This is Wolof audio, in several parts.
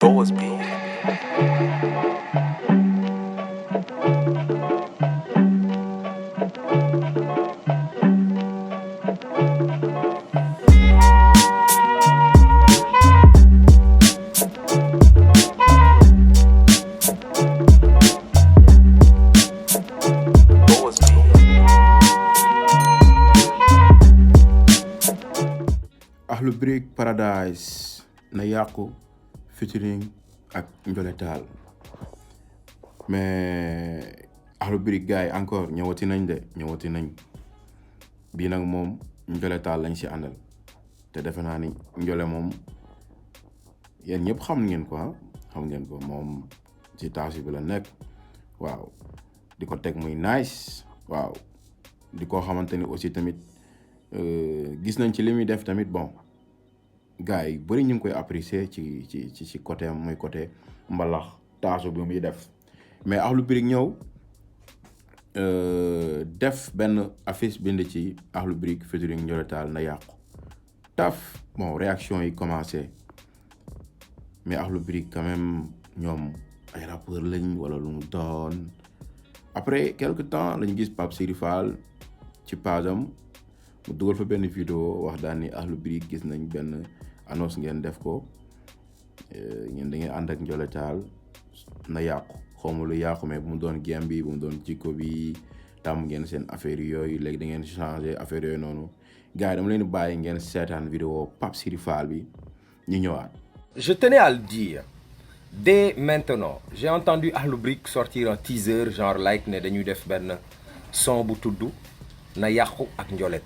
Doors be. Akhlou Paradise na Yakkou featuring ak Ndiolé mais Akhlou gars yi encore ñëwati nañ bii nag moom Ndiolé lañ si àndal te defe naa ni Ndiolé moom yéen ñëpp xam ngeen ko moom ci taasi bi la nekk waaw di ko teg muy nice waaw di ko xamante ni aussi tamit gis nañ ci li muy def tamit bon gars yi bëri ñu ngi koy apprécier ci côté am muy côté mbalax taasu bi muy def mais Akhlou ñëw def benn affiche bind ci Akhlou featuring Ndiolé na Yakkou taf bon réaction yi commencé mais Akhlou quand même ñoom ay rappeur lañ wala lu mu doon après quelque temps lañu gis Pape Sidy ci page am mu dugal fa benn vidéo wax daan ni Akhlou gis nañ benn annonce ngeen def ko ngeen da ngeen ànd ak Ndiolé na Yakkou xawma lu yàqu mais bu mu doon gem bi bu mu doon jikko bi tàmm ngeen seen affaire yooyu léegi da ngeen changé affaire yooyu noonu gars yi dama leen bàyyi ngeen seetaan vidéo Pape Sidy bi ñu ñëwaat. Je tenais à le dire dès maintenant j'ai entendu Akhlou sortir un teaser genre like ne dañuy def benn son bu tudd na Yakkou ak Ndiolé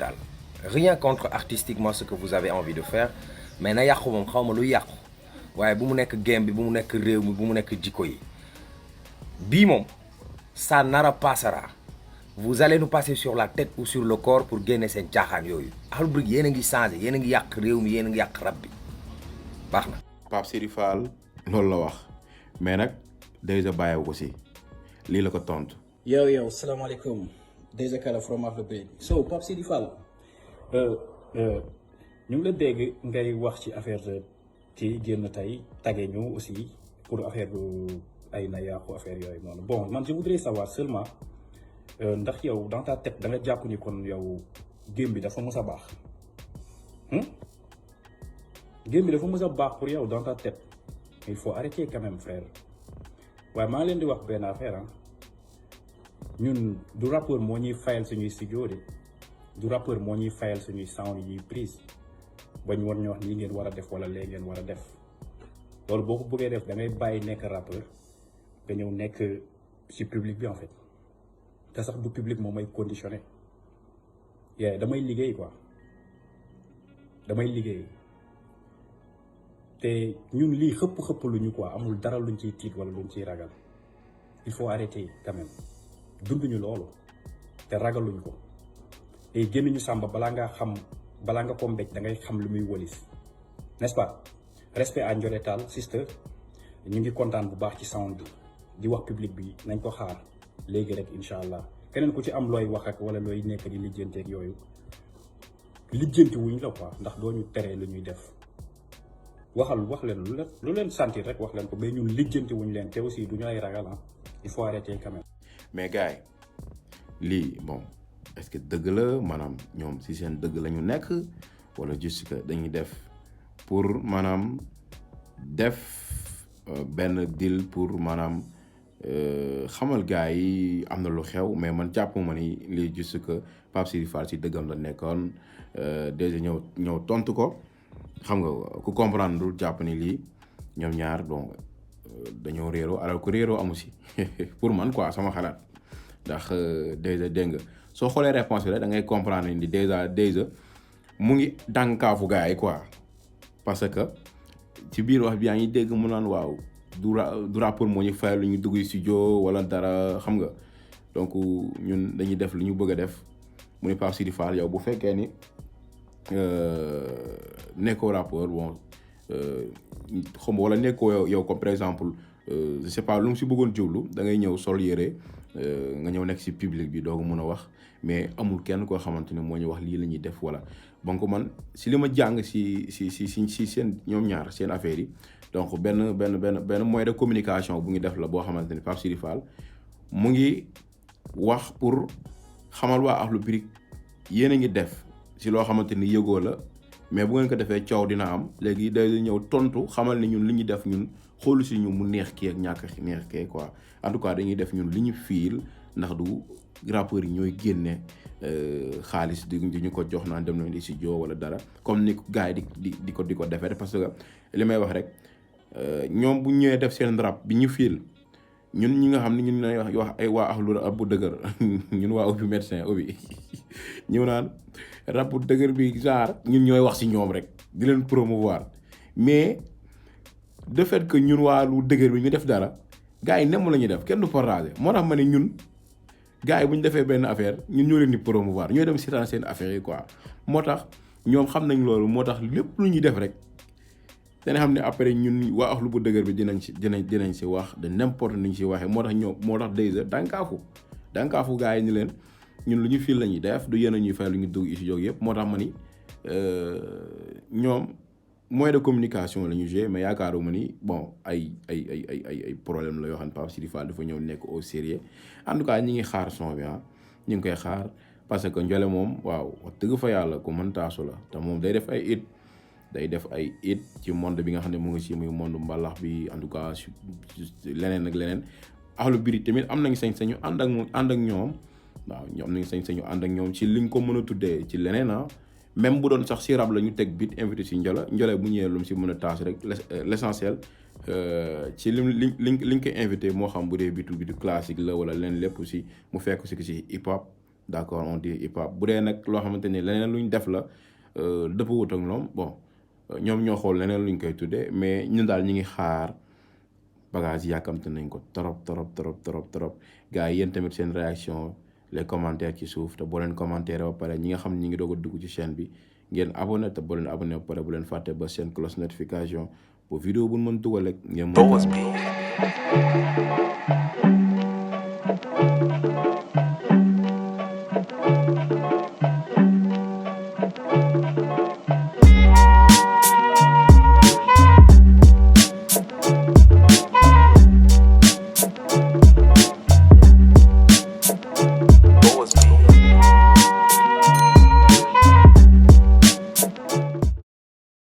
rien contre artistiquement ce que vous avez envie de faire mais na Yakkou moom xaw ma lu yàqu waaye bu mu nekk game bi bu mu nekk réew mi bu mu nekk jikko yi bii moom ça nara passera vous allez nous passer sur la tête ou sur le corps pour génne seen caaxaan yooyu Akhlou yéen a ngi changé yéen a ngi yàq réew mi yéen a ngi yàq rab bi baax na. Pape Sidy loolu la wax mais nag Dayza bàyyiwu ko si lii la ko tontu. yow salaamaaleykum Dayza Kala from Akhlou so Pape Sidy ñu ngi la dégg ngay wax ci affaire ci génn tey tagge ñu aussi pour affaire ay na Yakkou affaire yooyu noonu bon man je voudrais savoir seulement ndax yow dans ta tête da nga jàpp ni kon yow game bi dafa mës a baax game bi dafa mës a baax pour yow dans ta tête il faut arrêter quand même frère waaye maa ngi leen di wax benn affaire ñun du rappeur moo ñuy fayal suñuy studio de du rappeur moo ñuy fayal suñuy sound yi ñuy prise ba ñu war ñu wax lii ngeen war a def wala lee ngeen war a def loolu boo ko bëggee def da ngay bàyyi nekk rappeur nga ñëw nekk ci public bi en fait te sax du public moom may conditionné damay liggéey quoi damay liggéey te ñun lii xëpp lu ñu quoi amul dara luñ ciy tiit wala luñ ciy ragal il faut arrêter quand même dunduñu loolu te ragaluñ ko te génnuñu sàmba balaa nga ko mbéj da ngay xam lu muy wëlis n'est-ce pas respect à Ndiolé sister ñu ngi kontaan bu baax ci sound bi di wax public bi nañ ko xaar léegi rek incha allah keneen ku ci am looy wax ak wala looy nekk di lijjanteeg yooyu lijjanti wuñ la quoi ndax doo ñu teree lu ñuy def wax leen lu leen sentir rek wax leen ko mais ñun lijjanti wuñ leen te aussi du ñu ay ragal il faut arrêter quand même. mais gars yi lii bon est-ce que dëgg la maanaam ñoom si seen dëgg la ñu nekk wala juste que dañuy def pour maanaam def benn deal pour maanaam xamal gars yi am na lu xew mais man jàpp ma ni lii juste que Pape Sidy si dëggam la nekkoon déjà ñëw tontu ko xam nga ku comprendre dul jàpp ni lii ñoom ñaar donc dañoo réeroo alors que réeroo amu si pour man quoi sama xalaat ndax déjà dégg nga soo xoolee réponse bi rek da ngay comprendre ni Dayza mu ngi dànkaafu gars yi quoi parce que ci biir wax bi yaa ngi dégg mu naan waaw du rapport moo ñu fayal lu ñu dugg studio wala dara xam nga donc ñun dañuy def lu ñu bëgg a def mu ne Pape Sidy yow bu fekkee ni nekkoo rapport bon xam wala nekkoo yow comme par exemple je sais pas lu mu si bëggoon jublu da ngay ñëw sol yére nga ñëw nekk si public bi doo ko mën a wax mais amul kenn koo xamante ne moo ñu wax lii la ñuy def voilà donc man si li ma jàng si seen ñoom ñaar seen affaire yi donc benn moyen de communication bu ngi def la boo xamante ni Pape Sidy Fall mu ngi wax pour xamal waa Akhlou Brick yéen a ngi def si loo xamante ni yëgoo la mais bu ngeen ko defee coow dina am léegi day ñëw tontu xamal ni ñun li ñu def ñun xoolu si ñu mu neex kii ak ñàkk neex kii quoi en tout cas dañuy def ñun li ñu fiil ndax du rappeurs yi ñooy génne xaalis di ñu ko jox naan dem nañ di studio wala dara comme ni gars yi di ko defee parce que li may wax rek ñoom bu ñëwee def seen rap bi ñu fiil ñun ñi nga xam ne ñun ñooy wax ay waa Akhlou rap bu dëgër ñun waa ubbi médecin ubbi ñëw naan rap bu dëgër bi genre ñun ñooy wax si ñoom rek di leen promouvoir mais de fait que ñun waa lu dëgër bi ñu def dara gars yi nemm la ñuy def kenn du partager moo tax ma ne ñun gars yi bu ñu defee benn affaire ñun ñoo leen di promouvoir ñooy dem seetaan seen affaire yi quoi moo tax ñoom xam nañ loolu moo tax lépp lu ñuy def rek dana xam ne après ñun waa Akhlou bu dëgër bi dinañ si wax de n'importe ni ñu si waxee moo tax Dayza dànkaafu gars yi ni leen ñun lu ñu fii la ñuy def du yéen a ñuy fay lu ñu dugg si jóg yëpp moo tax ma ni ñoom moyen de communication la ñu joué mais yaakaaruma ni bon ay problème la yoo xam ne Pape Sidy Fall dafa ñëw nekk au sérieux en tout cas ñi ngi xaar son bi ñu ngi koy xaar parce que Ndiolé moom waaw wax dëgg fa yàlla ku mën taasu la te moom day def ay it ci monde bi nga xam ne mu ngi si muy monde mbalax bi en tout cas leneen ak leneen Akhlou Brick tamit am nañ sañ-sañu ànd ak ñoom waaw ñoom nañ sañ-sañu ànd ak ñoom ci liñ ko mën a tuddee ci leneen même bu doon sax si rab la ñu teg bit invité si Ndiolé bu ñëwee lu mu si mën a taas rek l'essentiel ci liñ ko invité moo xam bu dee bitu classique la wala leen lépp aussi mu fekk si hip hop d'accord on dit hip hop bu dee nag loo xamante ni leneen luñ def la dëpp wut ak ñoom bon ñoom ñoo xool leneen luñ koy tuddee mais ñun daal ñi ngi xaar bagage yàkkamte nañ ko trop gars yi yéen tamit seen réaction les commentaires ci suuf te boo leen commentaire ba pare ñi nga xam ne ñi ngi doog a dugg ci chaîne bi ngeen abonné te boo leen abonné ba pare bu leen fàtte ba seen cloche notification pour vidéo bu mën dugal rek ngeen mën